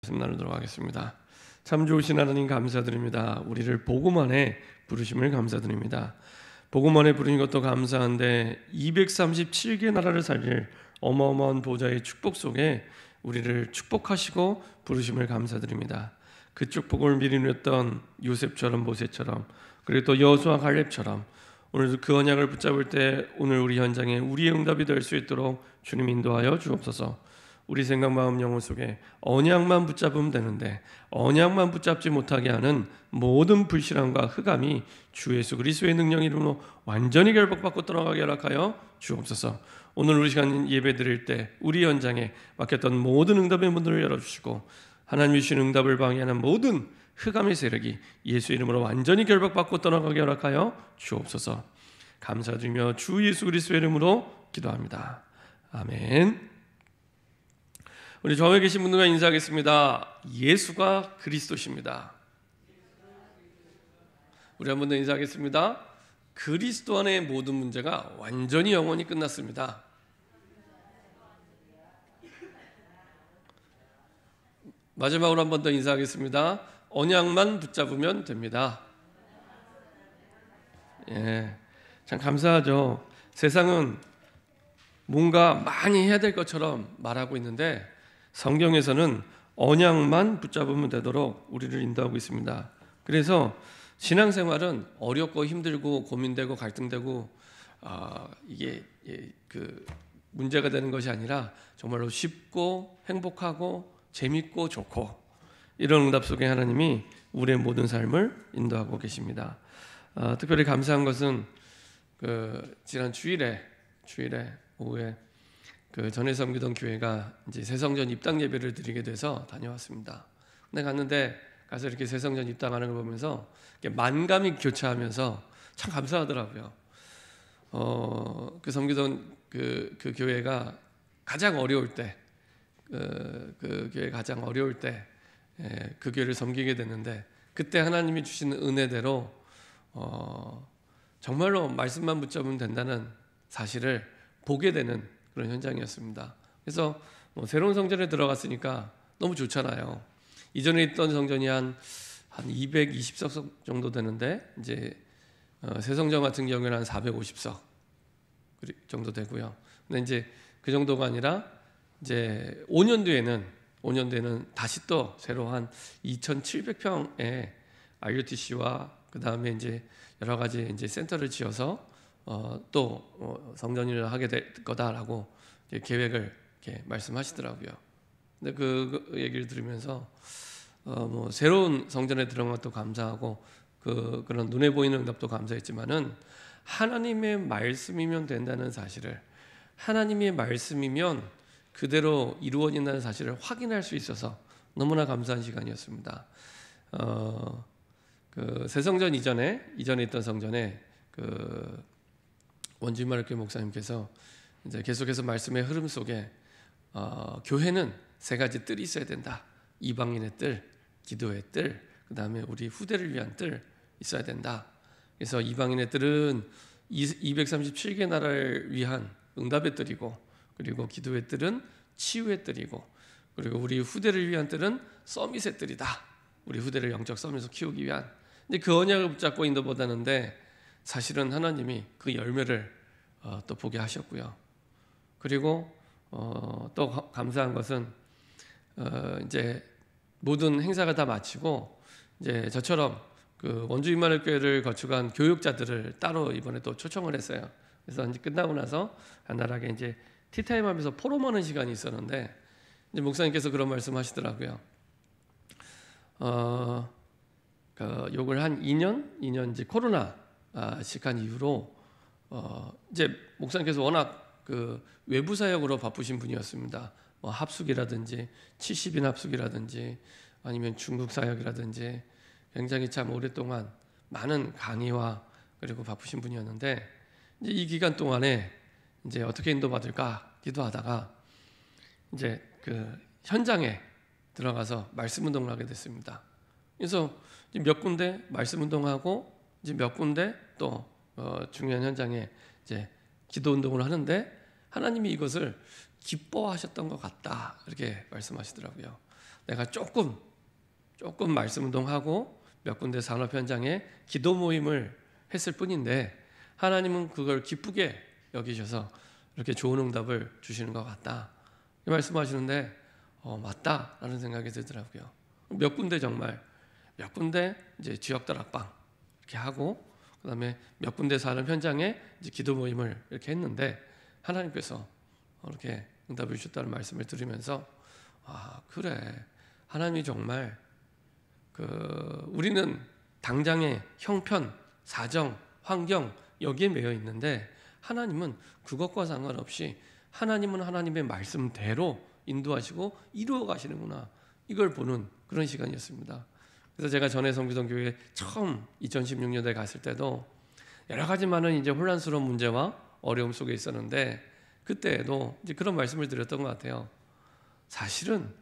말씀 나누도록 하겠습니다. 참 좋으신 하나님 감사드립니다. 우리를 복음안에 부르심을 감사드립니다. 복음안에 부르신 것도 감사한데 237개 나라를 살릴 어마어마한 보좌의 축복 속에 우리를 축복하시고 부르심을 감사드립니다. 그 축복을 미리 누렸던 요셉처럼 모세처럼 그리고 또 여호수아 갈렙처럼 오늘도 그 언약을 붙잡을 때 오늘 우리 현장에 우리의 응답이 될 수 있도록 주님 인도하여 주옵소서. 우리 생각, 마음, 영혼 속에 언약만 붙잡으면 되는데 언약만 붙잡지 못하게 하는 모든 불신앙과 흑암이 주 예수 그리스도의 능력 이름으로 완전히 결박받고 떠나가게 허락하여 주옵소서. 오늘 우리 시간 예배 드릴 때 우리 현장에 맡겼던 모든 응답의 문들을 열어주시고 하나님이 주신 응답을 방해하는 모든 흑암의 세력이 예수 이름으로 완전히 결박받고 떠나가게 허락하여 주옵소서. 감사드리며 주 예수 그리스도의 이름으로 기도합니다. 아멘. 우리 좌우에 계신 분들과 인사하겠습니다. 예수가 그리스도십니다. 우리 한 번 더 인사하겠습니다. 그리스도 안의 모든 문제가 완전히 영원히 끝났습니다. 마지막으로 한 번 더 인사하겠습니다. 언약만 붙잡으면 됩니다. 참 감사하죠. 세상은 뭔가 많이 해야 될 것처럼 말하고 있는데 성경에서는 언약만 붙잡으면 되도록 우리를 인도하고 있습니다. 그래서 신앙생활은 어렵고 힘들고 고민되고 갈등되고 이게 문제가 되는 것이 아니라 정말로 쉽고 행복하고 재밌고 좋고 이런 응답 속에 하나님이 우리의 모든 삶을 인도하고 계십니다. 특별히 감사한 것은 지난 주일에 오후에 전에 섬기던 교회가 이제 새성전 입당 예배를 드리게 돼서 다녀왔습니다. 근데 갔는데 가서 이렇게 새성전 입당하는 걸 보면서 만감이 교차하면서 참 감사하더라고요. 섬기던 그 교회가 가장 어려울 때, 그 교회 가장 어려울 때 그 교회를 섬기게 됐는데 그때 하나님이 주신 은혜대로 정말로 말씀만 붙잡으면 된다는 사실을 보게 되는 그런 현장이었습니다. 그래서 새로운 성전에 들어갔으니까 너무 좋잖아요. 이전에 있던 성전이 한 220석 정도 되는데 이제 새 성전 같은 경우에는 한 450석 정도 되고요. 근데 이제 그 정도가 아니라 이제 5년 뒤에는 다시 또 새로 한 2,700평의 RUTC와 그 다음에 이제 여러 가지 이제 센터를 지어서 또 성전을 하게 될 거다라고 계획을 이렇게 말씀하시더라고요. 근데 그 얘기를 들으면서 새로운 성전에 들어간 것도 감사하고 그런 눈에 보이는 응답도 감사했지만은 하나님의 말씀이면 된다는 사실을 하나님의 말씀이면 그대로 이루어진다는 사실을 확인할 수 있어서 너무나 감사한 시간이었습니다. 새 성전 이전에 있던 성전에 원주민마을교회 목사님께서 이제 계속해서 말씀의 흐름 속에 교회는 세 가지 뜰이 있어야 된다. 이방인의 뜰, 기도의 뜰, 그 다음에 우리 후대를 위한 뜰 있어야 된다. 그래서 이방인의 뜰은 237개 나라를 위한 응답의 뜰이고, 그리고 기도의 뜰은 치유의 뜰이고, 그리고 우리 후대를 위한 뜰은 서밋의 뜰이다. 우리 후대를 영적 서밋으로 키우기 위한. 근데 그 언약을 붙잡고 인도받았는데 사실은 하나님이 그 열매를 또 보게 하셨고요. 그리고 또 감사한 것은 이제 모든 행사가 다 마치고 이제 저처럼 그 원주민마을교회를 거쳐간 교육자들을 따로 이번에 또 초청을 했어요. 그래서 이제 끝나고 나서 간단하게 이제 티타임 하면서 포럼하는 시간이 있었는데 이제 목사님께서 그런 말씀하시더라고요. 요걸 한 2년 이제 코로나 시간 이후로 이제 목사님께서 워낙 외부 사역으로 바쁘신 분이었습니다. 합숙이라든지 70인 합숙이라든지 아니면 중국 사역이라든지 굉장히 참 오랫동안 많은 강의와 그리고 바쁘신 분이었는데 이제 이 기간 동안에 이제 어떻게 인도받을까 기도하다가 이제 현장에 들어가서 말씀 운동을 하게 됐습니다. 그래서 몇 군데 말씀 운동하고 이제 몇 군데 또 중요한 현장에 이제 기도 운동을 하는데 하나님이 이것을 기뻐하셨던 것 같다 이렇게 말씀하시더라고요. 내가 조금 말씀 운동하고 몇 군데 산업 현장에 기도 모임을 했을 뿐인데 하나님은 그걸 기쁘게 여기셔서 이렇게 좋은 응답을 주시는 것 같다. 이 말씀하시는데 맞다라는 생각이 들더라고요. 몇 군데 이제 지역 다락방 이렇게 하고 그다음에 몇 군데 사는 현장에 이제 기도 모임을 이렇게 했는데 하나님께서 이렇게 응답을 주셨다는 말씀을 들으면서 그래 하나님이 정말 우리는 당장의 형편, 사정, 환경 여기에 매여 있는데 하나님은 그것과 상관없이 하나님은 하나님의 말씀대로 인도하시고 이루어 가시는구나. 이걸 보는 그런 시간이었습니다. 그래서 제가 전에 성기동교회 처음 2016년에 갔을 때도 여러 가지 많은 이제 혼란스러운 문제와 어려움 속에 있었는데 그때에도 이제 그런 말씀을 드렸던 것 같아요. 사실은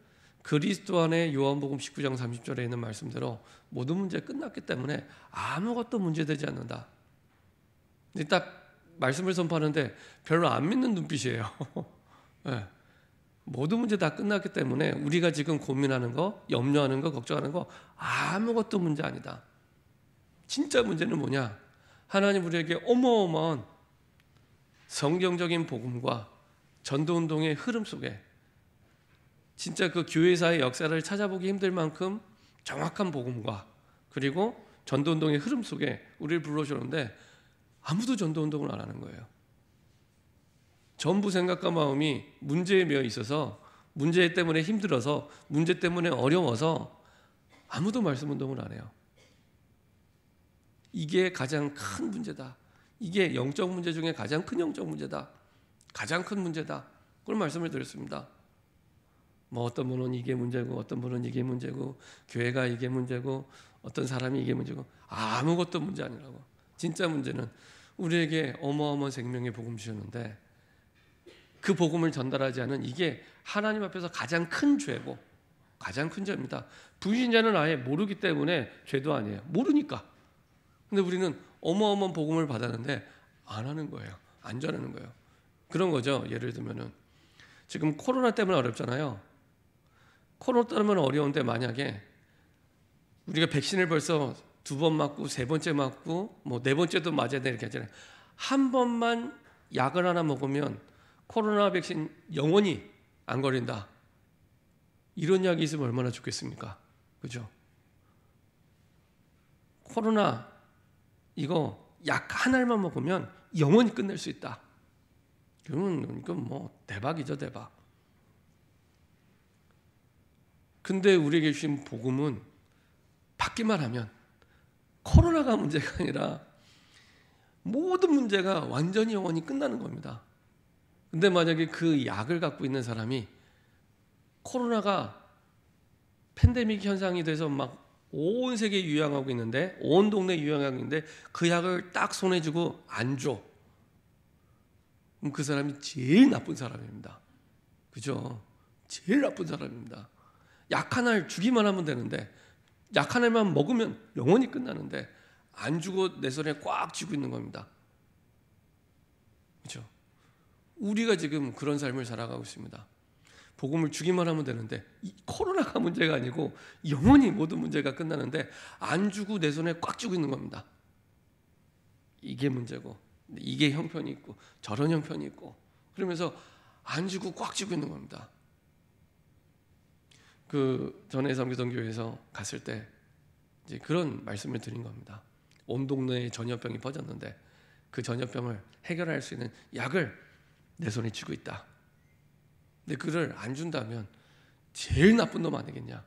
그리스도 안에 요한복음 19장 30절에 있는 말씀대로 모든 문제 끝났기 때문에 아무것도 문제되지 않는다. 근데 딱 말씀을 선포하는데 별로 안 믿는 눈빛이에요. 네. 모든 문제 다 끝났기 때문에 우리가 지금 고민하는 거, 염려하는 거, 걱정하는 거 아무것도 문제 아니다. 진짜 문제는 뭐냐? 하나님 우리에게 어마어마한 성경적인 복음과 전도운동의 흐름 속에 진짜 그 교회사의 역사를 찾아보기 힘들 만큼 정확한 복음과 그리고 전도운동의 흐름 속에 우리를 불러주는데 아무도 전도운동을 안 하는 거예요. 전부 생각과 마음이 문제에 매여 있어서 문제 때문에 힘들어서 문제 때문에 어려워서 아무도 말씀 운동을 안 해요. 이게 가장 큰 문제다. 이게 영적 문제 중에 가장 큰 영적 문제다. 가장 큰 문제다. 그런 말씀을 드렸습니다. 뭐 어떤 분은 이게 문제고 어떤 분은 이게 문제고 교회가 이게 문제고 어떤 사람이 이게 문제고 아무것도 문제 아니라고. 진짜 문제는 우리에게 어마어마한 생명의 복음 주셨는데 그 복음을 전달하지 않은 이게 하나님 앞에서 가장 큰 죄고 가장 큰 죄입니다. 불신자는 아예 모르기 때문에 죄도 아니에요. 모르니까. 근데 우리는 어마어마한 복음을 받았는데 안 하는 거예요. 안 전하는 거예요. 그런 거죠. 예를 들면은 지금 코로나 때문에 어렵잖아요. 코로나 때문에 어려운데 만약에 우리가 백신을 벌써 2번 맞고 3번째 맞고 뭐 4번째도 맞아야 돼 이렇게 하잖아요. 한 번만 약을 하나 먹으면 코로나 백신 영원히 안 걸린다. 이런 약이 있으면 얼마나 좋겠습니까? 그죠? 코로나 이거 약 하나만 먹으면 영원히 끝낼 수 있다. 이건 뭐 대박이죠, 대박. 근데 우리에게 주신 복음은 받기만 하면 코로나가 문제가 아니라 모든 문제가 완전히 영원히 끝나는 겁니다. 근데 만약에 그 약을 갖고 있는 사람이 코로나가 팬데믹 현상이 돼서 막 온 세계에 유행하고 있는데 온 동네에 유행하고 있는데 그 약을 딱 손에 쥐고 안 줘. 그럼 그 사람이 제일 나쁜 사람입니다. 그죠? 제일 나쁜 사람입니다. 약 하나를 주기만 하면 되는데 약 하나만 먹으면 영원히 끝나는데 안 주고 내 손에 꽉 쥐고 있는 겁니다. 그렇죠? 우리가 지금 그런 삶을 살아가고 있습니다. 복음을 주기만 하면 되는데 이 코로나가 문제가 아니고 영원히 모든 문제가 끝나는데 안 주고 내 손에 꽉 쥐고 있는 겁니다. 이게 문제고 이게 형편이 있고 저런 형편이 있고 그러면서 안 주고 꽉 쥐고 있는 겁니다. 그 전에 성교에서 갔을 때 이제 그런 말씀을 드린 겁니다. 온 동네에 전염병이 퍼졌는데 그 전염병을 해결할 수 있는 약을 내 손에 쥐고 있다. 근데 그를 안 준다면 제일 나쁜 놈 아니겠냐?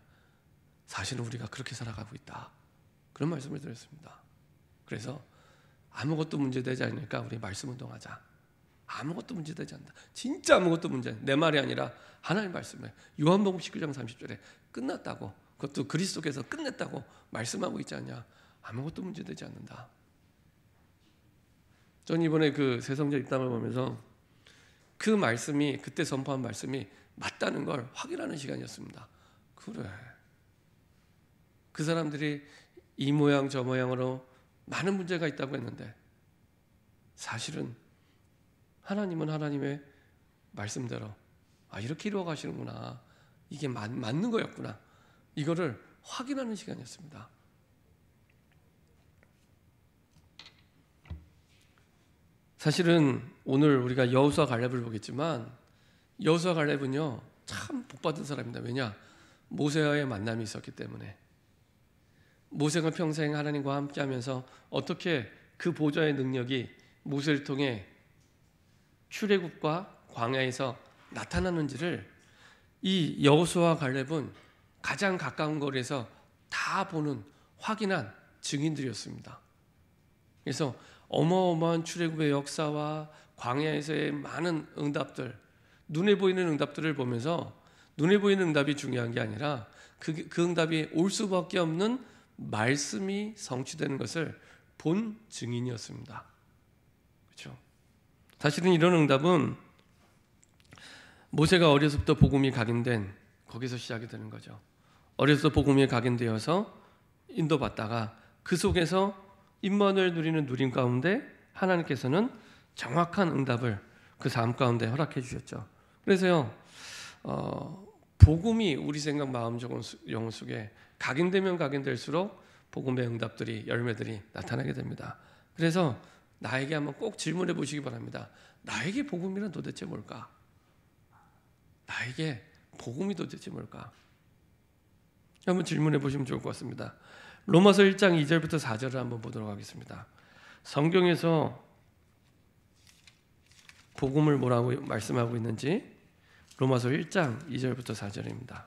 사실은 우리가 그렇게 살아가고 있다. 그런 말씀을 드렸습니다. 그래서 아무것도 문제되지 않으니까 우리 말씀 운동하자. 아무것도 문제되지 않는다. 진짜 아무것도 문제. 내 말이 아니라 하나님 말씀에 요한복음 19장 30절에 끝났다고 그것도 그리스도께서 끝냈다고 말씀하고 있지 않냐. 아무것도 문제되지 않는다. 전 이번에 그 새성자 입담을 보면서 그 말씀이 그때 선포한 말씀이 맞다는 걸 확인하는 시간이었습니다. 그래. 그 사람들이 이 모양 저 모양으로 많은 문제가 있다고 했는데 사실은 하나님은 하나님의 말씀대로 이렇게 이루어 가시는구나. 이게 맞는 거였구나. 이거를 확인하는 시간이었습니다. 사실은 오늘 우리가 여호수아 갈렙을 보겠지만 여호수아 갈렙은요 참 복받은 사람입니다. 왜냐? 모세와의 만남이 있었기 때문에. 모세가 평생 하나님과 함께하면서 어떻게 그 보좌의 능력이 모세를 통해 출애굽과 광야에서 나타나는지를 이 여호수아 갈렙은 가장 가까운 거리에서 다 보는 확인한 증인들이었습니다. 그래서 어마어마한 출애굽의 역사와 광야에서의 많은 응답들, 눈에 보이는 응답들을 보면서 눈에 보이는 응답이 중요한 게 아니라 그 응답이 올 수밖에 없는 말씀이 성취되는 것을 본 증인이었습니다. 그렇죠? 사실은 이런 응답은 모세가 어려서부터 복음이 각인된 거기서 시작이 되는 거죠. 어려서 복음이 각인되어서 인도받다가 그 속에서 임만을 누리는 누림 가운데 하나님께서는 정확한 응답을 그 삶 가운데 허락해 주셨죠. 그래서요 복음이 우리 생각, 마음, 영혼 속에 각인되면 각인될수록 복음의 응답들이, 열매들이 나타나게 됩니다. 그래서 나에게 한번 꼭 질문해 보시기 바랍니다. 나에게 복음이란 도대체 뭘까? 나에게 복음이 도대체 뭘까? 한번 질문해 보시면 좋을 것 같습니다. 로마서 1장 2절부터 4절을 한번 보도록 하겠습니다. 성경에서 복음을 뭐라고 말씀하고 있는지 로마서 1장 2절부터 4절입니다.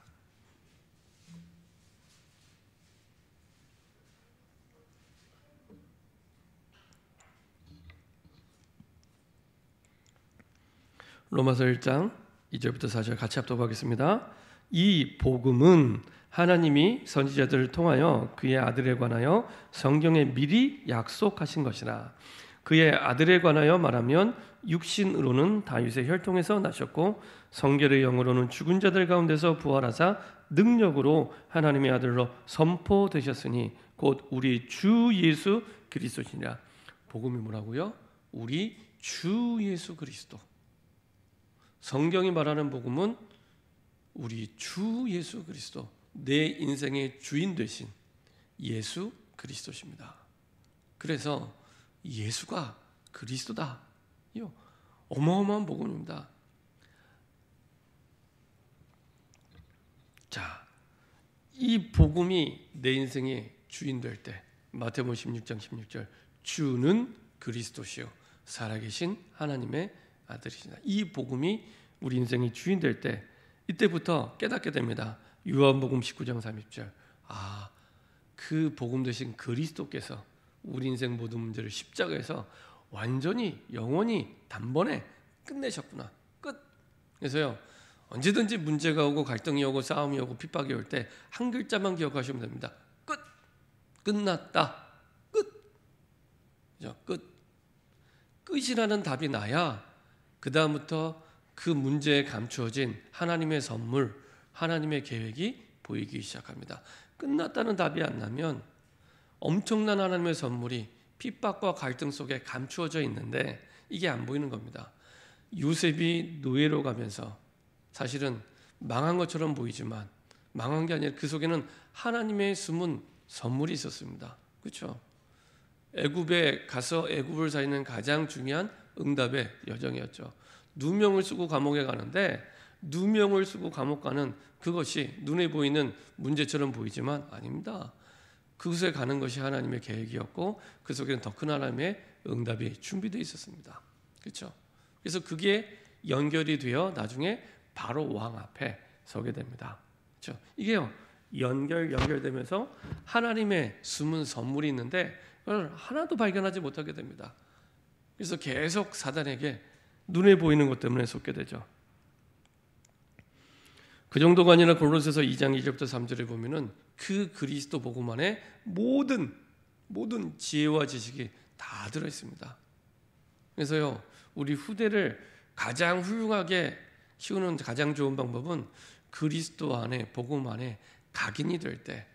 로마서 1장 2절부터 4절 같이 합독하겠습니다. 이 복음은 하나님이 선지자들을 통하여 그의 아들에 관하여 성경에 미리 약속하신 것이라. 그의 아들에 관하여 말하면 육신으로는 다윗의 혈통에서 나셨고 성결의 영으로는 죽은 자들 가운데서 부활하사 능력으로 하나님의 아들로 선포되셨으니 곧 우리 주 예수 그리스도시니라. 복음이 뭐라고요? 우리 주 예수 그리스도. 성경이 말하는 복음은 우리 주 예수 그리스도, 내 인생의 주인 되신 예수 그리스도십니다. 그래서 예수가 그리스도다. 이 어마어마한 복음입니다. 자, 이 복음이 내 인생의 주인 될 때, 마태복음 16장 16절, 주는 그리스도시요 살아계신 하나님의 아들이시다. 이 복음이 우리 인생의 주인 될 때, 이때부터 깨닫게 됩니다. 요한복음 19장 30절. 그 복음 되신 그리스도께서 우리 인생 모든 문제를 십자가에서 완전히 영원히 단번에 끝내셨구나. 끝. 그래서요, 언제든지 문제가 오고 갈등이 오고 싸움이 오고 핍박이 올 때 한 글자만 기억하시면 됩니다. 끝. 끝났다. 끝. 그죠? 끝. 끝이라는 답이 나야 그 다음부터 그 문제에 감추어진 하나님의 선물, 하나님의 계획이 보이기 시작합니다. 끝났다는 답이 안 나면 엄청난 하나님의 선물이 핍박과 갈등 속에 감추어져 있는데 이게 안 보이는 겁니다. 요셉이 노예로 가면서 사실은 망한 것처럼 보이지만 망한 게 아니라 그 속에는 하나님의 숨은 선물이 있었습니다. 그렇죠? 애굽에 가서 애굽을 살리는 가장 중요한 응답의 여정이었죠. 누명을 쓰고 감옥에 가는데 누명을 쓰고 감옥 가는 그것이 눈에 보이는 문제처럼 보이지만 아닙니다. 그곳에 가는 것이 하나님의 계획이었고 그 속에는 더 큰 하나님의 응답이 준비되어 있었습니다. 그렇죠? 그래서 그게 연결이 되어 나중에 바로 왕 앞에 서게 됩니다. 그렇죠? 이게요 연결되면서 하나님의 숨은 선물이 있는데 그걸 하나도 발견하지 못하게 됩니다. 그래서 계속 사단에게 눈에 보이는 것 때문에 속게 되죠. 그 정도가 아니라 골로새서 2장 2절부터 3절에 보면은 그 그리스도 복음 안에 모든 지혜와 지식이 다 들어 있습니다. 그래서요 우리 후대를 가장 훌륭하게 키우는 가장 좋은 방법은 그리스도 안에 복음 안에 각인이 될 때,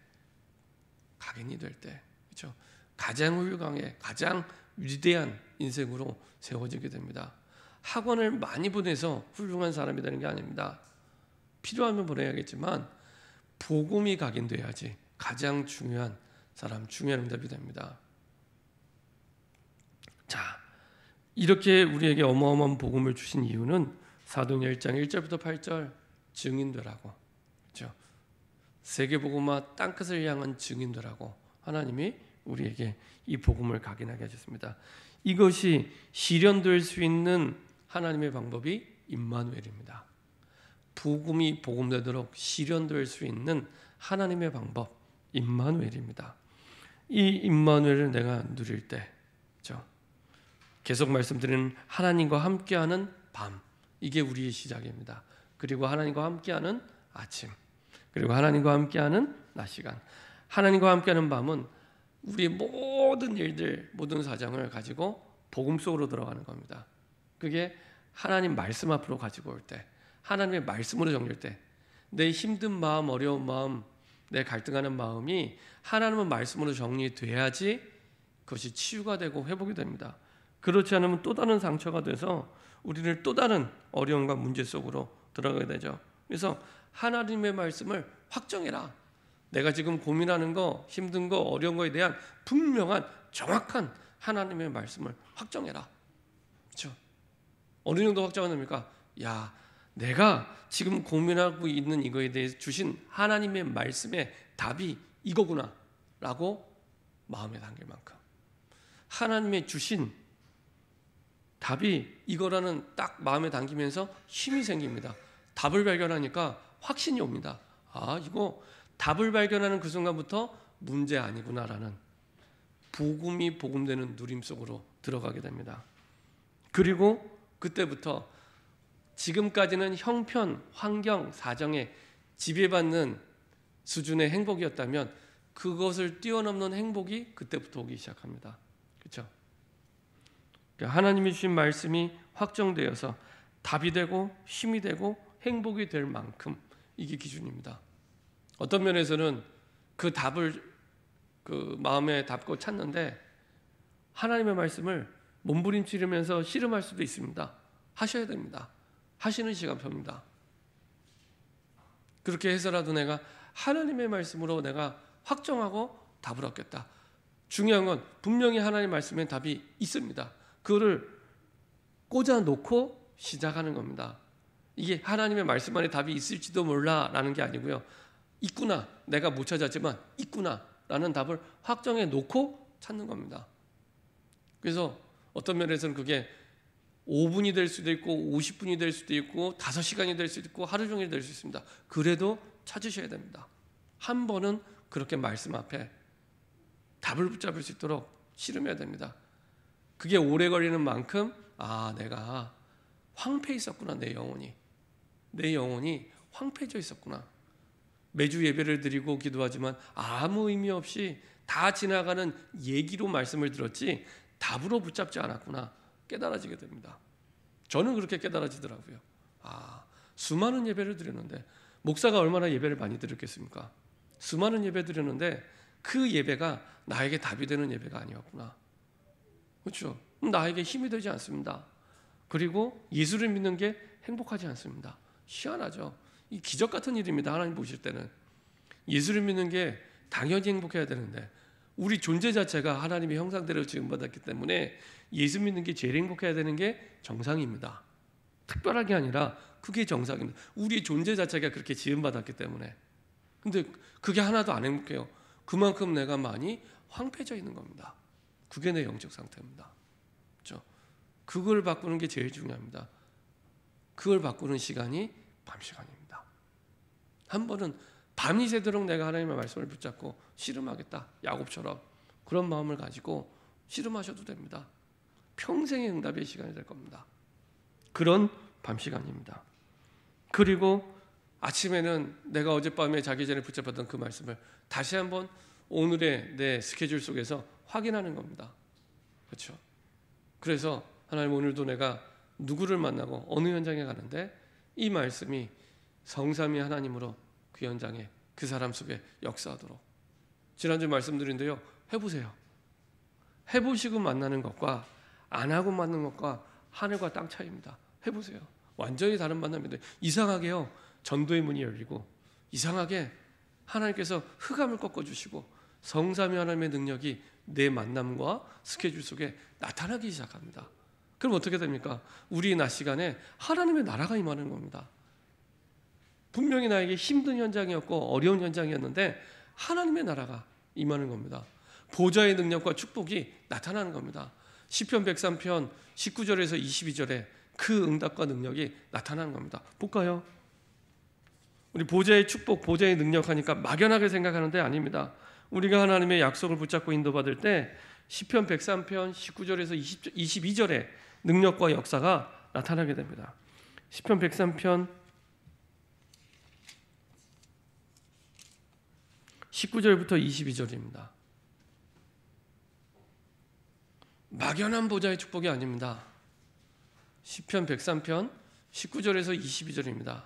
그렇죠? 가장 훌륭하게 가장 위대한 인생으로 세워지게 됩니다. 학원을 많이 보내서 훌륭한 사람이 되는 게 아닙니다. 필요하면 보내야겠지만 복음이 각인돼야지 가장 중요한 사람, 중요한 응답이 됩니다. 자, 이렇게 우리에게 어마어마한 복음을 주신 이유는 사도행전 1장 1절부터 8절 증인되라고, 그렇죠? 세계복음화 땅끝을 향한 증인되라고 하나님이 우리에게 이 복음을 각인하게 하셨습니다. 이것이 실현될 수 있는 하나님의 방법이 임마누엘입니다. 복음이 복음되도록 실현될 수 있는 하나님의 방법 임마누엘입니다. 이 임마누엘을 내가 누릴 때, 그렇죠? 계속 말씀드리는 하나님과 함께하는 밤, 이게 우리의 시작입니다. 그리고 하나님과 함께하는 아침, 그리고 하나님과 함께하는 낮 시간. 하나님과 함께하는 밤은 우리의 모든 일들, 모든 사정을 가지고 복음 속으로 들어가는 겁니다. 그게 하나님 말씀 앞으로 가지고 올 때, 하나님의 말씀으로 정리할 때, 내 힘든 마음, 어려운 마음, 내 갈등하는 마음이 하나님의 말씀으로 정리돼야지 그것이 치유가 되고 회복이 됩니다. 그렇지 않으면 또 다른 상처가 돼서 우리를 또 다른 어려움과 문제 속으로 들어가게 되죠. 그래서 하나님의 말씀을 확정해라. 내가 지금 고민하는 거, 힘든 거, 어려운 거에 대한 분명한 정확한 하나님의 말씀을 확정해라. 그렇죠? 어느 정도 확정은 됩니까? 야, 내가 지금 고민하고 있는 이거에 대해서 주신 하나님의 말씀의 답이 이거구나 라고 마음에 담길 만큼 하나님의 주신 답이 이거라는 딱 마음에 담기면서 힘이 생깁니다. 답을 발견하니까 확신이 옵니다. 아, 이거 답을 발견하는 그 순간부터 문제 아니구나라는 복음이 복음되는 누림 속으로 들어가게 됩니다. 그리고 그때부터 지금까지는 형편, 환경, 사정에 지배받는 수준의 행복이었다면 그것을 뛰어넘는 행복이 그때부터 오기 시작합니다. 그렇죠? 하나님이 주신 말씀이 확정되어서 답이 되고 힘이 되고 행복이 될 만큼 이게 기준입니다. 어떤 면에서는 그 답을 그 마음에 담고 찾는데 하나님의 말씀을 몸부림치면서 씨름할 수도 있습니다. 하셔야 됩니다. 하시는 시간표입니다. 그렇게 해서라도 내가 하나님의 말씀으로 내가 확정하고 답을 얻겠다. 중요한 건 분명히 하나님의 말씀에 답이 있습니다. 그거를 꽂아놓고 시작하는 겁니다. 이게 하나님의 말씀 안에 답이 있을지도 몰라라는 게 아니고요. 있구나. 내가 못 찾았지만 있구나라는 답을 확정해 놓고 찾는 겁니다. 그래서 어떤 면에서는 그게 5분이 될 수도 있고 50분이 될 수도 있고 5시간이 될 수도 있고 하루 종일 될 수 있습니다. 그래도 찾으셔야 됩니다. 한 번은 그렇게 말씀 앞에 답을 붙잡을 수 있도록 씨름해야 됩니다. 그게 오래 걸리는 만큼 아, 내가 황폐해 있었구나. 내 영혼이 황폐해져 있었구나. 매주 예배를 드리고 기도하지만 아무 의미 없이 다 지나가는 얘기로 말씀을 들었지 답으로 붙잡지 않았구나 깨달아지게 됩니다. 저는 그렇게 깨달아지더라고요. 아, 수많은 예배를 드렸는데 목사가 얼마나 예배를 많이 드렸겠습니까? 수많은 예배 드렸는데 그 예배가 나에게 답이 되는 예배가 아니었구나. 그렇죠? 나에게 힘이 되지 않습니다. 그리고 예수를 믿는 게 행복하지 않습니다. 희한하죠. 이 기적 같은 일입니다. 하나님 보실 때는 예수를 믿는 게 당연히 행복해야 되는데 우리 존재 자체가 하나님의 형상대로 지음받았기 때문에 예수 믿는 게 제일 행복해야 되는 게 정상입니다. 특별하게 아니라 그게 정상입니다. 우리 존재 자체가 그렇게 지음받았기 때문에. 근데 그게 하나도 안 행복해요. 그만큼 내가 많이 황폐해져 있는 겁니다. 그게 내 영적 상태입니다. 그렇죠? 그걸 바꾸는 게 제일 중요합니다. 그걸 바꾸는 시간이 밤 시간입니다. 한 번은 밤이 새도록 내가 하나님의 말씀을 붙잡고 씨름하겠다. 야곱처럼 그런 마음을 가지고 씨름하셔도 됩니다. 평생의 응답의 시간이 될 겁니다. 그런 밤 시간입니다. 그리고 아침에는 내가 어젯밤에 자기 전에 붙잡았던 그 말씀을 다시 한번 오늘의 내 스케줄 속에서 확인하는 겁니다. 그렇죠? 그래서 하나님 오늘도 내가 누구를 만나고 어느 현장에 가는데 이 말씀이 성삼위 하나님으로 그 현장에 그 사람 속에 역사하도록. 지난주 말씀드린데요. 해보세요. 해보시고 만나는 것과 안 하고 만나는 것과 하늘과 땅 차이입니다. 해보세요. 완전히 다른 만남인데 이상하게요. 전도의 문이 열리고 이상하게 하나님께서 흑암을 꺾어주시고 성삼위 하나님의 능력이 내 만남과 스케줄 속에 나타나기 시작합니다. 그럼 어떻게 됩니까? 우리 낮 시간에 하나님의 나라가 임하는 겁니다. 분명히 나에게 힘든 현장이었고 어려운 현장이었는데 하나님의 나라가 임하는 겁니다. 보좌의 능력과 축복이 나타나는 겁니다. 시편 103편 19절에서 22절에 그 응답과 능력이 나타나는 겁니다. 볼까요? 우리 보좌의 축복, 보좌의 능력 하니까 막연하게 생각하는데 아닙니다. 우리가 하나님의 약속을 붙잡고 인도받을 때 시편 103편 19절에서 22절에 능력과 역사가 나타나게 됩니다. 시편 103편 19절부터 22절입니다. 막연한 보좌의 축복이 아닙니다. 시편 103편 19절에서 22절입니다.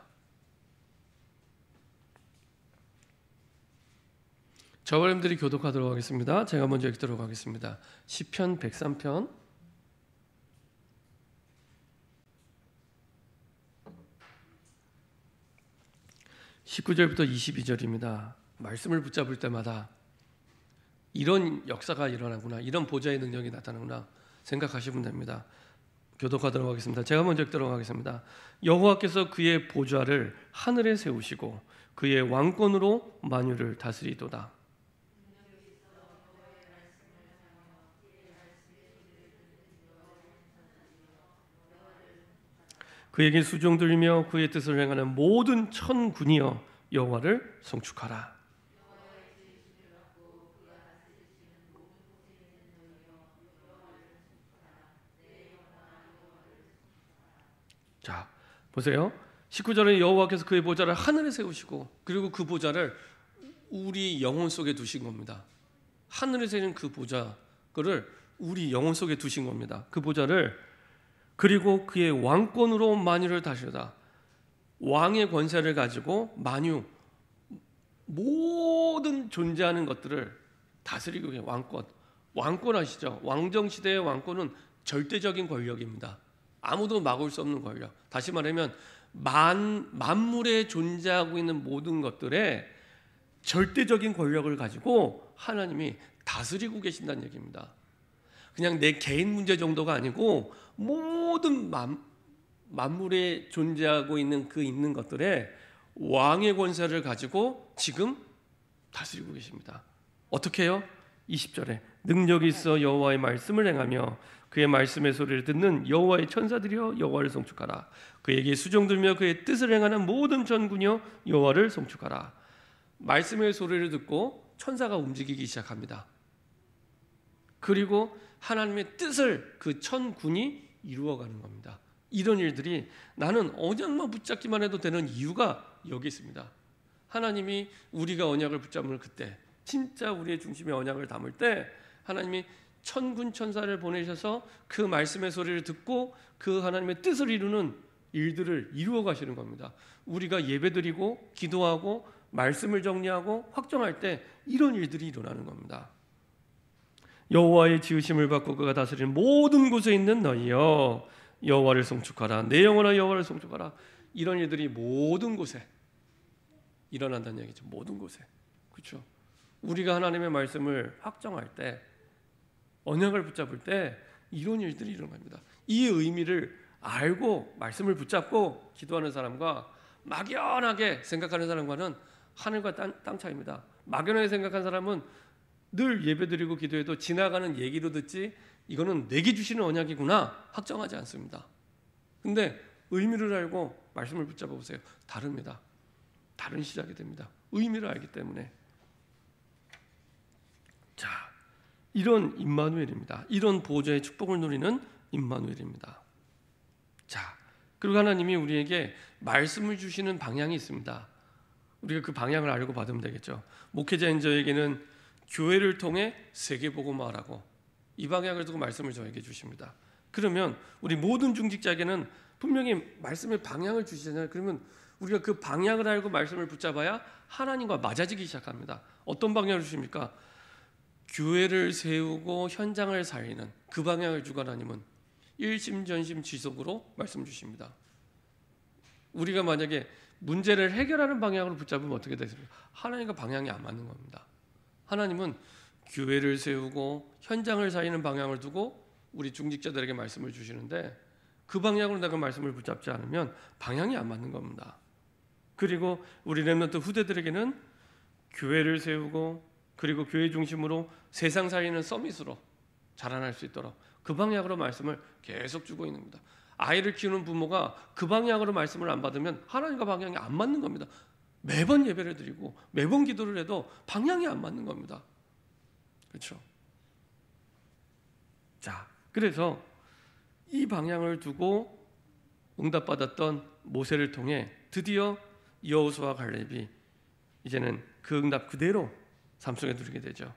저와 여러분들이 교독하도록 하겠습니다. 제가 먼저 읽도록 하겠습니다. 시편 103편 19절부터 22절입니다. 말씀을 붙잡을 때마다 이런 역사가 일어나구나, 이런 보좌의 능력이 나타나구나 생각하시면 됩니다. 교독하도록 하겠습니다. 제가 먼저 읽도록 하겠습니다. 여호와께서 그의 보좌를 하늘에 세우시고 그의 왕권으로 만유를 다스리도다. 그에게 수종 들며 그의 뜻을 행하는 모든 천군이여 여호와를 송축하라. 자, 보세요. 19절에 여호와께서 그의 보좌를 하늘에 세우시고 그리고 그 보좌를 우리 영혼 속에 두신 겁니다. 하늘에 세는 그 보좌를 우리 영혼 속에 두신 겁니다. 그 보좌를 그리고 그의 왕권으로 만유를 다스리다. 왕의 권세를 가지고 만유 모든 존재하는 것들을 다스리고 계신 왕권. 왕권 아시죠? 왕정시대의 왕권은 절대적인 권력입니다. 아무도 막을 수 없는 권력. 다시 말하면 만물에 존재하고 있는 모든 것들의 절대적인 권력을 가지고 하나님이 다스리고 계신다는 얘기입니다. 그냥 내 개인 문제 정도가 아니고 모든 만물에 존재하고 있는 그 있는 것들의 왕의 권세를 가지고 지금 다스리고 계십니다. 어떻게 해요? 20절에 능력이 있어 여호와의 말씀을 행하며 그의 말씀의 소리를 듣는 여호와의 천사들이여 여호와를 송축하라. 그에게 수종 들며 그의 뜻을 행하는 모든 천군이여 여호와를 송축하라. 말씀의 소리를 듣고 천사가 움직이기 시작합니다. 그리고 하나님의 뜻을 그 천군이 이루어가는 겁니다. 이런 일들이 나는 언약만 붙잡기만 해도 되는 이유가 여기 있습니다. 하나님이 우리가 언약을 붙잡을 그때 진짜 우리의 중심에 언약을 담을 때 하나님이 천군 천사를 보내셔서 그 말씀의 소리를 듣고 그 하나님의 뜻을 이루는 일들을 이루어 가시는 겁니다. 우리가 예배드리고 기도하고 말씀을 정리하고 확정할 때 이런 일들이 일어나는 겁니다. 여호와의 지으심을 받고 그가 다스리는 모든 곳에 있는 너희여 여호와를 송축하라. 내 영혼아 여호와를 송축하라. 이런 일들이 모든 곳에 일어난다는 얘기죠. 모든 곳에. 그렇죠? 우리가 하나님의 말씀을 확정할 때 언약을 붙잡을 때 이런 일들이 일어납니다. 이 의미를 알고 말씀을 붙잡고 기도하는 사람과 막연하게 생각하는 사람과는 하늘과 땅 차이입니다. 막연하게 생각하는 사람은 늘 예배드리고 기도해도 지나가는 얘기로 듣지 이거는 내게 주시는 언약이구나 확정하지 않습니다. 근데 의미를 알고 말씀을 붙잡아 보세요. 다릅니다. 다른 시작이 됩니다. 의미를 알기 때문에. 자, 이런 임마누엘입니다. 이런 보좌의 축복을 누리는 임마누엘입니다. 자, 그리고 하나님이 우리에게 말씀을 주시는 방향이 있습니다. 우리가 그 방향을 알고 받으면 되겠죠. 목회자인 저에게는 교회를 통해 세계복음화하라고 이 방향을 두고 말씀을 저에게 주십니다. 그러면 우리 모든 중직자에게는 분명히 말씀의 방향을 주시잖아요. 그러면 우리가 그 방향을 알고 말씀을 붙잡아야 하나님과 맞아지기 시작합니다. 어떤 방향을 주십니까? 교회를 세우고 현장을 살리는 그 방향을 주고 하나님은 일심전심 지속으로 말씀 주십니다. 우리가 만약에 문제를 해결하는 방향으로 붙잡으면 어떻게 되습니까? 하나님과 방향이 안 맞는 겁니다. 하나님은 교회를 세우고 현장을 살리는 방향을 두고 우리 중직자들에게 말씀을 주시는데 그 방향으로 내가 말씀을 붙잡지 않으면 방향이 안 맞는 겁니다. 그리고 우리 렘넌트 후대들에게는 교회를 세우고 그리고 교회 중심으로 세상 살리는 서밋으로 자라날 수 있도록 그 방향으로 말씀을 계속 주고 있는 겁니다. 아이를 키우는 부모가 그 방향으로 말씀을 안 받으면 하나님과 방향이 안 맞는 겁니다. 매번 예배를 드리고 매번 기도를 해도 방향이 안 맞는 겁니다. 그렇죠? 자, 그래서 이 방향을 두고 응답받았던 모세를 통해 드디어 여호수아와 갈렙이 이제는 그 응답 그대로 삶 속에 누리게 되죠.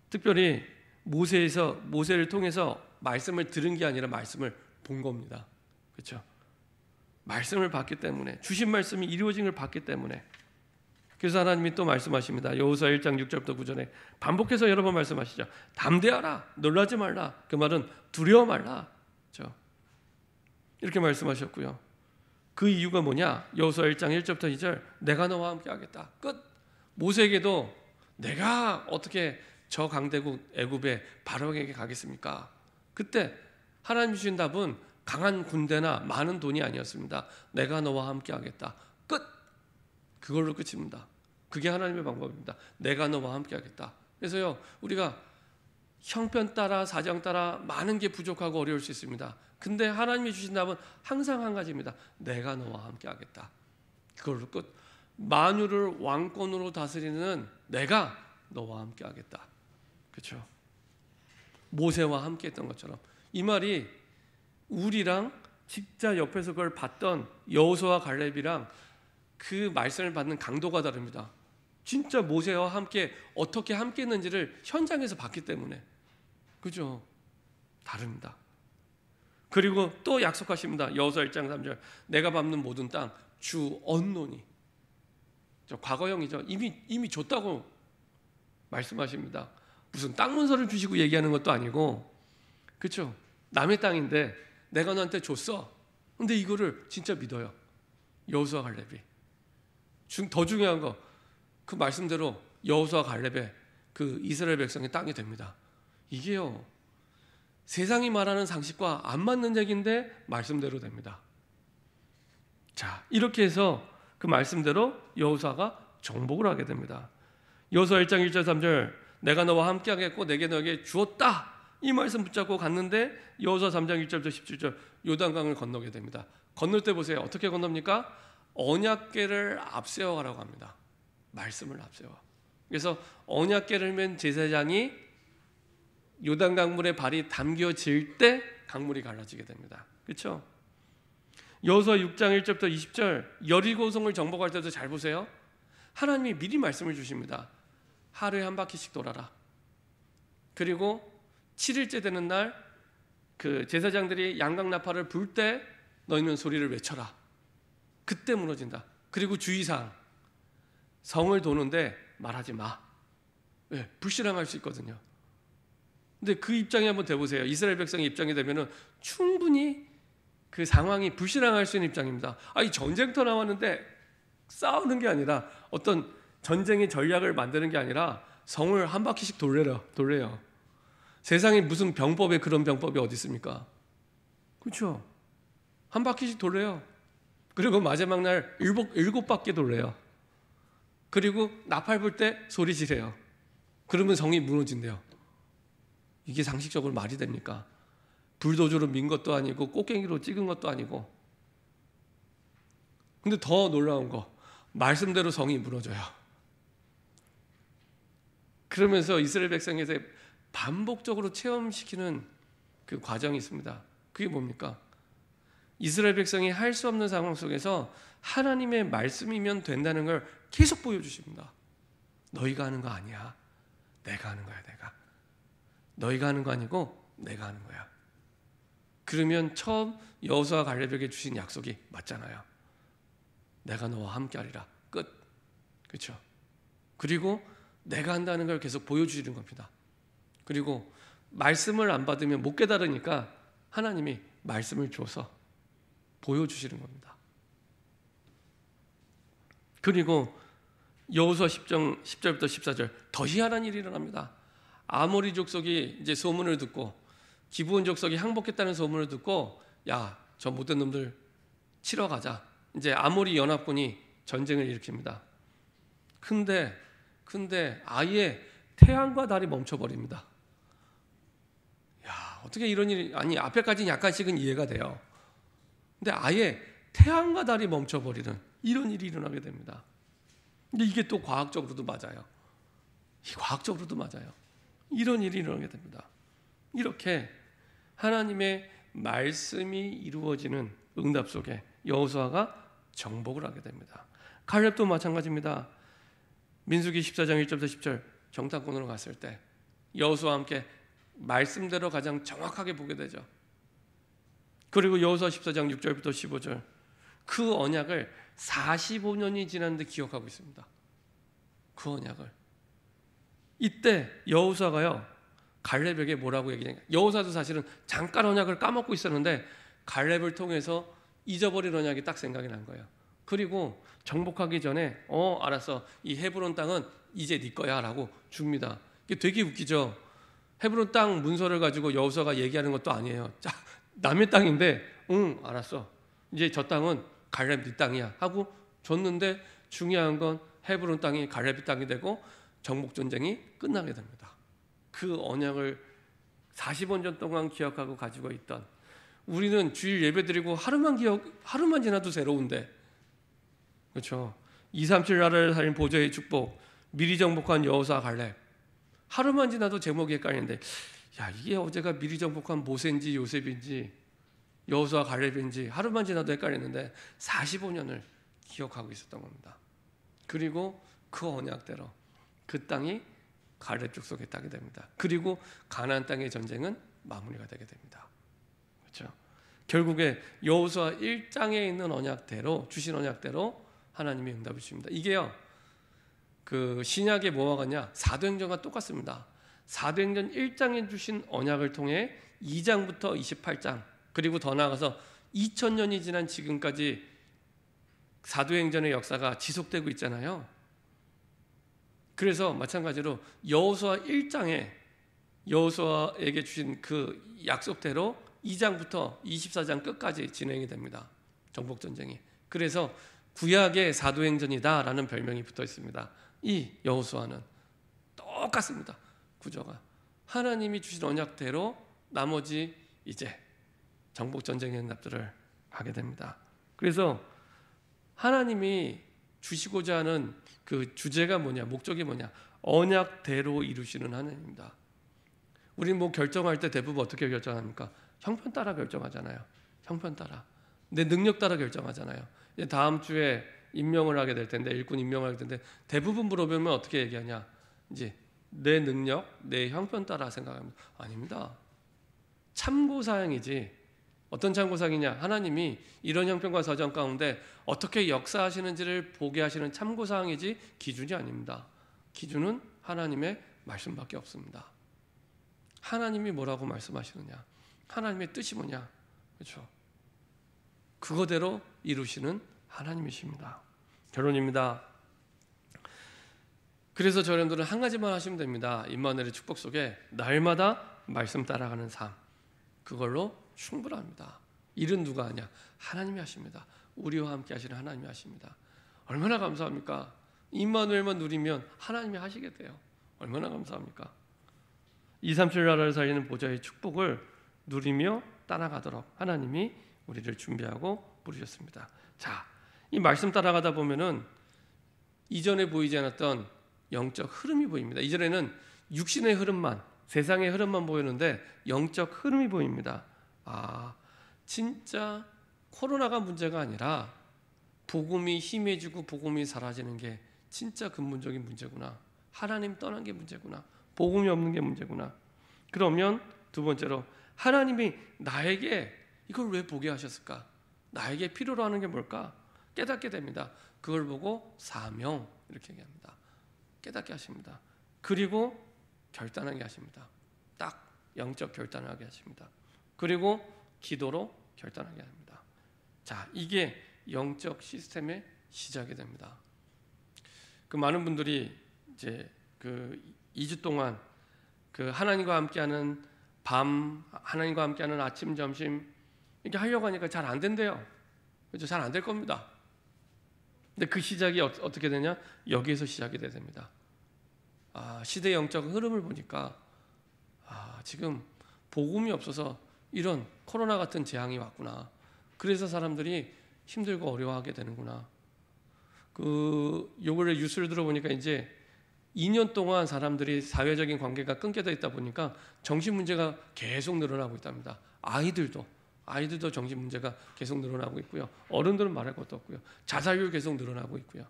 특별히 모세를 통해서 말씀을 들은 게 아니라 말씀을 본 겁니다. 그렇죠? 말씀을 받기 때문에 주신 말씀이 이루어진 걸 봤기 때문에 그래서 하나님이 또 말씀하십니다. 여호수아 1장 6절부터 9절에 반복해서 여러 번 말씀하시죠. 담대하라, 놀라지 말라. 그 말은 두려워 말라. 그렇죠? 이렇게 말씀하셨고요. 그 이유가 뭐냐? 여호수아 1장 1절부터 2절 내가 너와 함께 하겠다. 끝. 모세에게도 내가 어떻게 저 강대국 애굽에 바로에게 가겠습니까? 그때 하나님 주신 답은 강한 군대나 많은 돈이 아니었습니다. 내가 너와 함께 하겠다. 끝. 그걸로 끝입니다. 그게 하나님의 방법입니다. 내가 너와 함께 하겠다. 그래서요, 우리가 형편 따라 사정 따라 많은 게 부족하고 어려울 수 있습니다. 근데 하나님이 주신 답은 항상 한 가지입니다. 내가 너와 함께 하겠다. 그걸로 끝. 만유를 왕권으로 다스리는 내가 너와 함께 하겠다. 그렇죠? 모세와 함께 했던 것처럼 이 말이 우리랑 진짜 옆에서 그걸 봤던 여호수아와 갈렙이랑 그 말씀을 받는 강도가 다릅니다. 진짜 모세와 함께 어떻게 함께 했는지를 현장에서 봤기 때문에. 그죠? 다릅니다. 그리고 또 약속하십니다. 여호수아 1장 3절 내가 밟는 모든 땅 주 얻노니. 과거형이죠. 이미 줬다고 말씀하십니다. 무슨 땅 문서를 주시고 얘기하는 것도 아니고, 그렇죠? 남의 땅인데 내가 너한테 줬어. 근데 이거를 진짜 믿어요. 여호수아 갈렙이. 더 중요한 거, 그 말씀대로 여호수아 갈렙의 그 이스라엘 백성의 땅이 됩니다. 이게요, 세상이 말하는 상식과 안 맞는 얘기인데 말씀대로 됩니다. 자, 이렇게 해서 그 말씀대로 여호수아가 정복을 하게 됩니다. 여호수아 1장 1절 3절 내가 너와 함께 하겠고 내게 너에게 주었다. 이 말씀 붙잡고 갔는데 여호수아 3장 1절부터 17절 요단강을 건너게 됩니다. 건널 때 보세요. 어떻게 건넙니까? 언약궤를 앞세워 가라고 합니다. 말씀을 앞세워. 그래서 언약궤를 맨 제사장이 요단 강물에 발이 담겨질 때 강물이 갈라지게 됩니다. 그렇죠? 여호수아 6장 1절부터 20절 여리고성을 정복할 때도 잘 보세요. 하나님이 미리 말씀을 주십니다. 하루에 한 바퀴씩 돌아라. 그리고 7일째 되는 날 그 제사장들이 양각 나팔을 불 때 너희는 소리를 외쳐라. 그때 무너진다. 그리고 주의사항, 성을 도는데 말하지 마. 왜? 불신앙할 수 있거든요. 근데 그 입장에 한번 돼보세요. 이스라엘 백성의 입장이 되면은 충분히 그 상황이 불신앙할 수 있는 입장입니다. 이 전쟁터 나왔는데 싸우는 게 아니라 어떤 전쟁의 전략을 만드는 게 아니라 성을 한 바퀴씩 돌래요. 세상에 무슨 병법에 그런 병법이 어디 있습니까? 그렇죠? 한 바퀴씩 돌래요. 그리고 마지막 날 일곱 바퀴 돌래요. 그리고 나팔 불 때 소리 지르요. 그러면 성이 무너진대요. 이게 상식적으로 말이 됩니까? 불도저로 민 것도 아니고 꽃갱이로 찍은 것도 아니고. 근데 더 놀라운 거, 말씀대로 성이 무너져요. 그러면서 이스라엘 백성에서 반복적으로 체험시키는 그 과정이 있습니다. 그게 뭡니까? 이스라엘 백성이 할 수 없는 상황 속에서 하나님의 말씀이면 된다는 걸 계속 보여주십니다. 너희가 하는 거 아니야. 내가 하는 거야. 내가. 너희가 하는 거 아니고 내가 하는 거야. 그러면 처음 여호수아 갈렙에게 주신 약속이 맞잖아요. 내가 너와 함께하리라. 끝. 그렇죠? 그리고 내가 한다는 걸 계속 보여주시는 겁니다. 그리고 말씀을 안 받으면 못 깨달으니까 하나님이 말씀을 줘서 보여주시는 겁니다. 그리고 여호수아 10절부터 14절 더 희한한 일이 일어납니다. 아모리 족속이 이제 소문을 듣고 기브온 족속이 항복했다는 소문을 듣고 야, 저 못된 놈들 치러 가자. 이제 아모리 연합군이 전쟁을 일으킵니다. 근데 아예 태양과 달이 멈춰버립니다. 야, 어떻게 이런 일이, 아니 앞에까지는 약간씩은 이해가 돼요. 근데 아예 태양과 달이 멈춰버리는 이런 일이 일어나게 됩니다. 근데 이게 또 과학적으로도 맞아요. 과학적으로도 맞아요. 이런 일이 일어나게 됩니다. 이렇게 하나님의 말씀이 이루어지는 응답 속에 여호수아가 정복을 하게 됩니다. 갈렙도 마찬가지입니다. 민수기 14장 1절부터 10절 정탐꾼으로 갔을 때 여호수아와 함께 말씀대로 가장 정확하게 보게 되죠. 그리고 여호수아 14장 6절부터 15절 그 언약을 45년이 지났는데 기억하고 있습니다. 그 언약을. 이때 여호수아가요 갈렙에게 뭐라고 얘기하냐. 여호수아도 사실은 잠깐 언약을 까먹고 있었는데 갈렙을 통해서 잊어버린 언약이 딱 생각이 난 거예요. 그리고 정복하기 전에 알았어, 이 헤브론 땅은 이제 네 거야 라고 줍니다. 이게 되게 웃기죠. 헤브론 땅 문서를 가지고 여호수아가 얘기하는 것도 아니에요. 자, 남의 땅인데 알았어, 이제 저 땅은 갈렙 네 땅이야 하고 줬는데 중요한 건 헤브론 땅이 갈렙의 땅이 되고 정복 전쟁이 끝나게 됩니다. 그 언약을 45년 동안 기억하고 가지고 있던 우리는 주일 예배드리고 하루만 지나도 새로운데, 그렇죠? 237 나라를 살린 보좌의 축복, 미리 정복한 여호수아 갈렙. 하루만 지나도 제목이 헷갈리는데, 야, 이게 어제가 미리 정복한 모세인지 요셉인지 여호수아 갈렙인지 하루만 지나도 헷갈리는데 45년을 기억하고 있었던 겁니다. 그리고 그 언약대로 그 땅이 갈렙 족속의 땅이 됩니다. 그리고 가나안 땅의 전쟁은 마무리가 되게 됩니다. 그렇죠? 결국에 여호수아 1장에 있는 언약대로, 주신 언약대로 하나님이 응답을 주십니다. 이게요, 그 신약의 뭐와 같냐? 사도행전과 똑같습니다. 사도행전 1장에 주신 언약을 통해 2장부터 28장, 그리고 더 나아가서 2000년이 지난 지금까지 사도행전의 역사가 지속되고 있잖아요. 그래서 마찬가지로 여호수아 1장에 여호수아에게 주신 그 약속대로 2장부터 24장 끝까지 진행이 됩니다. 정복 전쟁이. 그래서 구약의 사도행전이다라는 별명이 붙어 있습니다. 이 여호수아는 똑같습니다. 구조가 하나님이 주신 언약대로 나머지 이제 정복 전쟁의 응답들을 하게 됩니다. 그래서 하나님이 주시고자 하는 그 주제가 뭐냐, 목적이 뭐냐, 언약대로 이루시는 하나님입니다. 우리 뭐 결정할 때 대부분 어떻게 결정합니까? 형편 따라 결정하잖아요. 형편 따라, 내 능력 따라 결정하잖아요. 이제 다음 주에 임명을 하게 될 텐데, 일꾼 임명을 하게 될 텐데 대부분 물어보면 어떻게 얘기하냐? 이제 내 능력, 내 형편 따라 생각합니다. 아닙니다. 참고사항이지. 어떤 참고사항이냐? 하나님이 이런 형편과 사정 가운데 어떻게 역사하시는지를 보게 하시는 참고사항이지 기준이 아닙니다. 기준은 하나님의 말씀밖에 없습니다. 하나님이 뭐라고 말씀하시느냐, 하나님의 뜻이 뭐냐, 그렇죠? 그거대로 이루시는 하나님이십니다. 결론입니다. 그래서 저희들은 한 가지만 하시면 됩니다. 임마누엘의 축복 속에 날마다 말씀 따라가는 삶, 그걸로 충분합니다. 일은 누가 하냐? 하나님이 하십니다. 우리와 함께 하시는 하나님이 하십니다. 얼마나 감사합니까? 임마누엘만 누리면 하나님이 하시게 돼요. 얼마나 감사합니까? 237 나라를 살리는 보좌의 축복을 누리며 따라가도록 하나님이 우리를 준비하고 부르셨습니다. 자, 이 말씀 따라가다 보면은 이전에 보이지 않았던 영적 흐름이 보입니다. 이전에는 육신의 흐름만, 세상의 흐름만 보였는데 영적 흐름이 보입니다. 아, 진짜 코로나가 문제가 아니라 복음이 희미해지고 복음이 사라지는 게 진짜 근본적인 문제구나. 하나님 떠난 게 문제구나. 복음이 없는 게 문제구나. 그러면 두 번째로, 하나님이 나에게 이걸 왜 보게 하셨을까? 나에게 필요로 하는 게 뭘까? 깨닫게 됩니다. 그걸 보고 사명, 이렇게 얘기합니다. 깨닫게 하십니다. 그리고 결단하게 하십니다. 딱 영적 결단하게 하십니다. 그리고 기도로 결단하게 합니다. 자, 이게 영적 시스템의 시작이 됩니다. 그 많은 분들이 이제 그 2주 동안 그 하나님과 함께하는 밤, 하나님과 함께하는 아침, 점심 이렇게 하려고 하니까 잘 안 된대요. 그렇죠? 잘 안 될 겁니다. 근데 그 시작이 어떻게 되냐? 여기에서 시작이 됩니다. 시대 영적 흐름을 보니까 지금 복음이 없어서 이런 코로나 같은 재앙이 왔구나. 그래서 사람들이 힘들고 어려워하게 되는구나. 요거를 뉴스를 들어보니까 이제 2년 동안 사람들이 사회적인 관계가 끊겨져 있다 보니까 정신 문제가 계속 늘어나고 있답니다. 아이들도 정신 문제가 계속 늘어나고 있고요. 어른들은 말할 것도 없고요. 자살률 계속 늘어나고 있고요.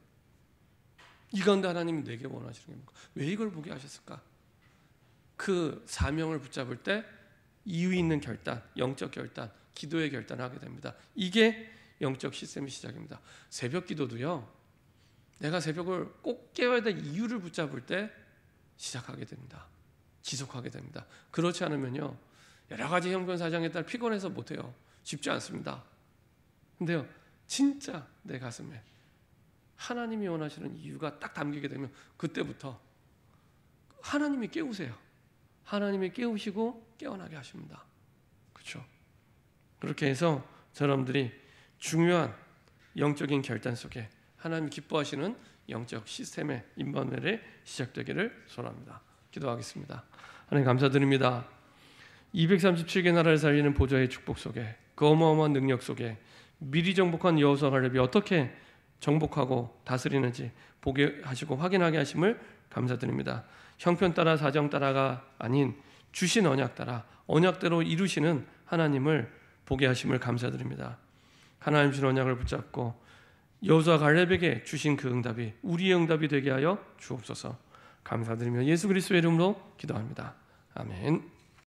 이 가운데 하나님이 내게 원하시는 게 뭡니까? 왜 이걸 보게 하셨을까? 그 사명을 붙잡을 때 이유 있는 결단, 영적 결단, 기도의 결단을 하게 됩니다. 이게 영적 시스템의 시작입니다. 새벽 기도도요. 내가 새벽을 꼭 깨워야 될 이유를 붙잡을 때 시작하게 됩니다. 지속하게 됩니다. 그렇지 않으면요. 여러 가지 형편사정에 따라 피곤해서 못해요. 쉽지 않습니다. 근데요. 진짜 내 가슴에 하나님이 원하시는 이유가 딱 담기게 되면 그때부터 하나님이 깨우세요. 하나님이 깨우시고 깨어나게 하십니다. 그렇죠? 그렇게 해서 여러분들이 중요한 영적인 결단 속에 하나님 기뻐하시는 영적 시스템의 임마누엘이 시작되기를 소원합니다. 기도하겠습니다. 하나님 감사드립니다. 237개 나라를 살리는 보좌의 축복 속에 그 어마어마한 능력 속에 미리 정복한 여호수아 갈렙이 어떻게 정복하고 다스리는지 보게 하시고 확인하게 하심을 감사드립니다. 형편 따라 사정 따라가 아닌 주신 언약 따라 언약대로 이루시는 하나님을 보게 하심을 감사드립니다. 하나님 주신 언약을 붙잡고 여호수아 갈렙에게 주신 그 응답이 우리의 응답이 되게 하여 주옵소서. 감사드리며 예수 그리스도의 이름으로 기도합니다. 아멘.